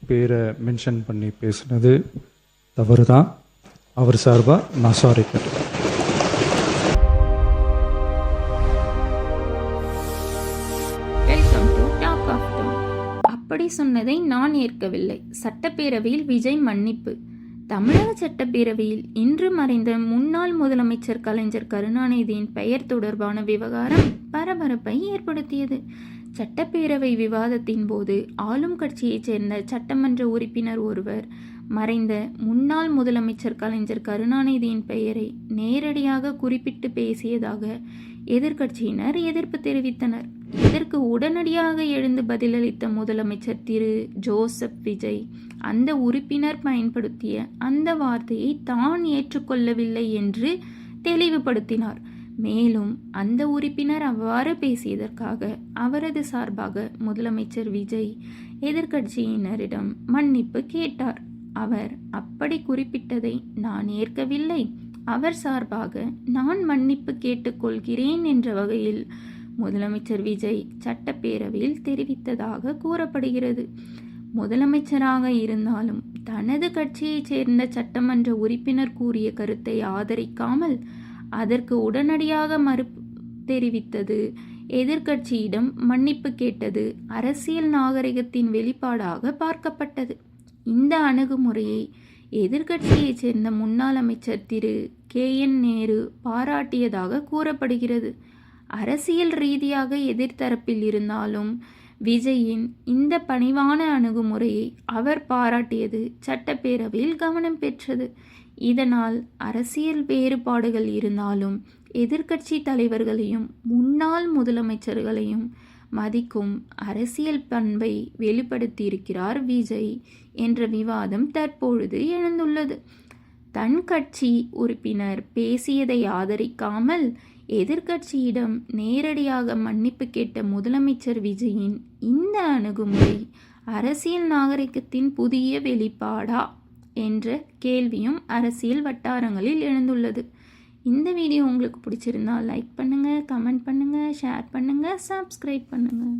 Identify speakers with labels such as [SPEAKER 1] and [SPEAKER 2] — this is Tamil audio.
[SPEAKER 1] பேரை மென்ஷன் பண்ணி பேசுனது தவறு தான். அவர் சார்பாக நான் சாரி கேட்டேன்.
[SPEAKER 2] Welcome to talk of town. அப்படி சொன்னதை நான் ஏற்கவில்லை. சட்டப்பேரவையில் விஜய் மன்னிப்பு. தமிழக சட்டப்பேரவையில் இன்று மறைந்த முன்னாள் முதலமைச்சர் கலைஞர் கருணாநிதியின் பெயர் தொடர்பான விவகாரம் பரபரப்பை ஏற்படுத்தியது. சட்டப்பேரவை விவாதத்தின் போது ஆளும் கட்சியைச் சேர்ந்த சட்டமன்ற உறுப்பினர் ஒருவர் மறைந்த முன்னாள் முதலமைச்சர் கலைஞர் கருணாநிதியின் பெயரை நேரடியாக குறிப்பிட்டு பேசியதாக எதிர்க்கட்சியினர் எதிர்ப்பு தெரிவித்தனர். இதற்கு உடனடியாக எழுந்து பதிலளித்த முதலமைச்சர் திரு ஜோசப் விஜய் அந்த உறுப்பினர் பயன்படுத்திய அந்த வார்த்தையை தான் ஏற்றுக்கொள்ளவில்லை என்று தெளிவுபடுத்தினார். மேலும் அந்த உறுப்பினர் அவ்வாறு பேசியதற்காக அவரது சார்பாக முதலமைச்சர் விஜய் எதிர்க்கட்சியினரிடம் மன்னிப்பு கேட்டார். அவர் அப்படி குறிப்பிட்டதை நான் ஏற்கவில்லை, அவர் சார்பாக நான் மன்னிப்பு கேட்டுக்கொள்கிறேன் என்ற வகையில் முதலமைச்சர் விஜய் சட்டப்பேரவையில் தெரிவித்ததாக கூறப்படுகிறது. முதலமைச்சராக இருந்தாலும் தனது கட்சியைச் சேர்ந்த சட்டமன்ற உறுப்பினர் கூறிய கருத்தை ஆதரிக்காமல் அதற்கு உடனடியாக மறுப்பு தெரிவித்தது, எதிர்க்கட்சியிடம் மன்னிப்பு கேட்டது அரசியல் நாகரிகத்தின் வெளிப்பாடாக பார்க்கப்பட்டது. இந்த அணுகுமுறையை எதிர்க்கட்சியைச் சேர்ந்த முன்னாள் அமைச்சர் திரு KN நேரு பாராட்டியதாக கூறப்படுகிறது. அரசியல் ரீதியாக எதிர்த்தரப்பில் இருந்தாலும் விஜயின் இந்த பணிவான அணுகுமுறையை அவர் பாராட்டியது சட்டப்பேரவையில் கவனம் பெற்றது. இதனால் அரசியல் வேறுபாடுகள் இருந்தாலும் எதிர்க்கட்சி தலைவர்களையும் முன்னாள் முதலமைச்சர்களையும் மதிக்கும் அரசியல் பண்பை வெளிப்படுத்தியிருக்கிறார் விஜய் என்ற விவாதம் தற்பொழுது எழுந்துள்ளது. தன் கட்சி உறுப்பினர் பேசியதை ஆதரிக்காமல் எதிர்க்கட்சியிடம் நேரடியாக மன்னிப்பு கேட்ட முதலமைச்சர் விஜயின் இந்த அணுகுமுறை அரசியல் நாகரிகத்தின் புதிய வெளிப்பாடா என்ற கேள்வியும் அரசியல் வட்டாரங்களில் எழுந்துள்ளது. இந்த வீடியோ உங்களுக்கு பிடிச்சிருந்தா லைக் பண்ணுங்கள், கமெண்ட் பண்ணுங்கள், ஷேர் பண்ணுங்கள், சப்ஸ்கிரைப் பண்ணுங்கள்.